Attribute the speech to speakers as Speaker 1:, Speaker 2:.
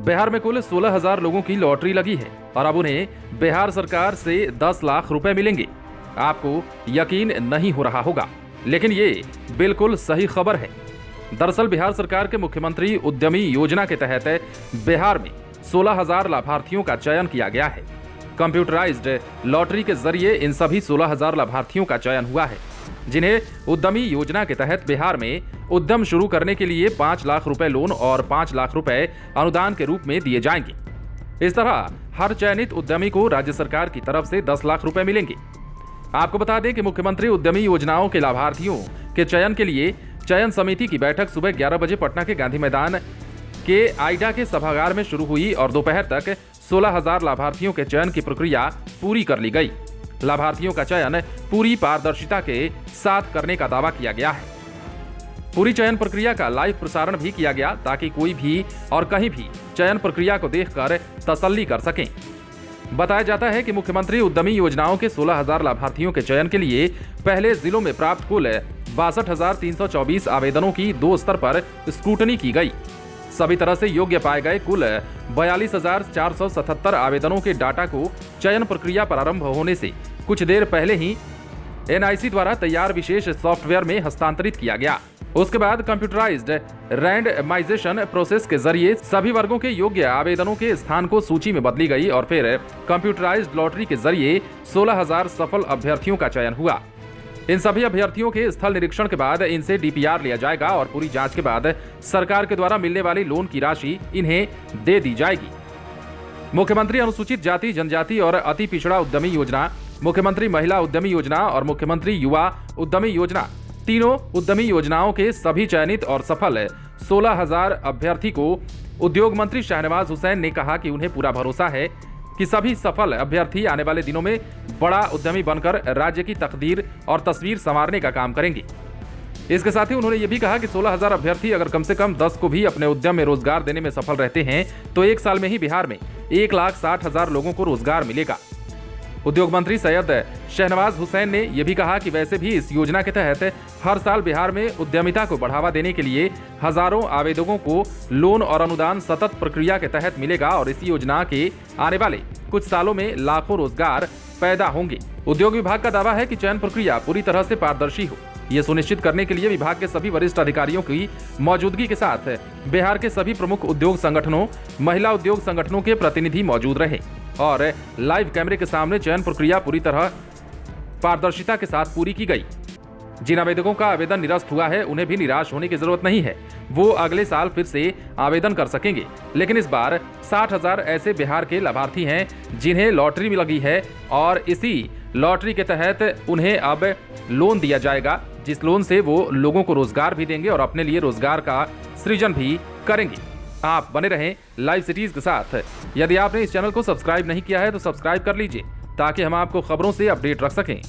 Speaker 1: बिहार में कुल 16,000 लोगों की लॉटरी लगी है और अब उन्हें बिहार सरकार से 10 लाख रुपए मिलेंगे। आपको यकीन नहीं हो रहा होगा, लेकिन ये बिल्कुल सही खबर है। दरअसल बिहार सरकार के मुख्यमंत्री उद्यमी योजना के तहत बिहार में 16,000 लाभार्थियों का चयन किया गया है। कंप्यूटराइज्ड लॉटरी के जरिए इन सभी 16,000 लाभार्थियों का चयन हुआ है, जिन्हें उद्यमी योजना के तहत बिहार में उद्यम शुरू करने के लिए 5 लाख रुपए लोन और 5 लाख रुपए अनुदान के रूप में दिए जाएंगे। इस तरह हर चयनित उद्यमी को राज्य सरकार की तरफ से 10 लाख रुपए मिलेंगे। आपको बता दें कि मुख्यमंत्री उद्यमी योजनाओं के लाभार्थियों के चयन के लिए चयन समिति की बैठक सुबह 11 बजे पटना के गांधी मैदान के आइडा के सभागार में शुरू हुई और दोपहर तक 16,000 लाभार्थियों के चयन की प्रक्रिया पूरी कर ली गई। लाभार्थियों का चयन पूरी पारदर्शिता के साथ करने का दावा किया गया है। पूरी चयन प्रक्रिया का लाइव प्रसारण भी किया गया ताकि कोई भी और कहीं भी चयन प्रक्रिया को देखकर तसल्ली कर सकें। बताया जाता है कि मुख्यमंत्री उद्यमी योजनाओं के 16,000 लाभार्थियों के चयन के लिए पहले जिलों में प्राप्त कुल 62,324 आवेदनों की 2 स्तर पर स्क्रूटनी की गई। सभी तरह से योग्य पाए गए कुल 42,477 आवेदनों के डाटा को चयन प्रक्रिया प्रारंभ होने से कुछ देर पहले ही एनआईसी द्वारा तैयार विशेष सॉफ्टवेयर में हस्तांतरित किया गया। उसके बाद कंप्यूटराइज्ड रैंडमाइजेशन प्रोसेस के जरिए सभी वर्गों के योग्य आवेदनों के स्थान को सूची में बदली गई और फिर कंप्यूटराइज्ड लॉटरी के जरिए 16,000 सफल अभ्यर्थियों का चयन हुआ। इन सभी अभ्यर्थियों के स्थल निरीक्षण के बाद इनसे डीपीआर लिया जाएगा और पूरी जांच के बाद सरकार के द्वारा मिलने वाली लोन की राशि इन्हें दे दी जाएगी। मुख्यमंत्री अनुसूचित जाति जनजाति और अति पिछड़ा उद्यमी योजना, मुख्यमंत्री महिला उद्यमी योजना और मुख्यमंत्री युवा उद्यमी योजना, तीनों उद्यमी योजनाओं के सभी चयनित और सफल 16,000 अभ्यर्थी को उद्योग मंत्री शाहनवाज हुसैन ने कहा कि उन्हें पूरा भरोसा है कि सभी सफल अभ्यर्थी आने वाले दिनों में बड़ा उद्यमी बनकर राज्य की तकदीर और तस्वीर संवारने का काम करेंगे। इसके साथ ही उन्होंने ये भी कहा कि 16,000 अभ्यर्थी अगर कम से कम 10 को भी अपने उद्यम में रोजगार देने में सफल रहते हैं तो 1 साल में ही बिहार में 1,60,000 लोगों को रोजगार मिलेगा। उद्योग मंत्री सैयद शहनवाज हुसैन ने यह भी कहा कि वैसे भी इस योजना के तहत हर साल बिहार में उद्यमिता को बढ़ावा देने के लिए हजारों आवेदकों को लोन और अनुदान सतत प्रक्रिया के तहत मिलेगा और इस योजना के आने वाले कुछ सालों में लाखों रोजगार पैदा होंगे। उद्योग विभाग का दावा है कि चयन प्रक्रिया पूरी तरह से पारदर्शी हो। ये सुनिश्चित करने के लिए विभाग के सभी वरिष्ठ अधिकारियों की मौजूदगी के साथ बिहार के सभी प्रमुख उद्योग संगठनों, महिला उद्योग संगठनों के प्रतिनिधि मौजूद रहे और लाइव कैमरे के सामने चयन प्रक्रिया पूरी तरह पारदर्शिता के साथ पूरी की गई। जिन आवेदकों का आवेदन निरस्त हुआ है उन्हें भी निराश होने की जरूरत नहीं है, वो अगले साल फिर से आवेदन कर सकेंगे। लेकिन इस बार 60,000 ऐसे बिहार के लाभार्थी हैं जिन्हें लॉटरी में लगी है और इसी लॉटरी के तहत उन्हें अब लोन दिया जाएगा, जिस लोन से वो लोगों को रोजगार भी देंगे और अपने लिए रोजगार का सृजन भी करेंगे। आप बने रहें लाइव सिटीज के साथ। यदि आपने इस चैनल को सब्सक्राइब नहीं किया है तो सब्सक्राइब कर लीजिए ताकि हम आपको खबरों से अपडेट रख सकें।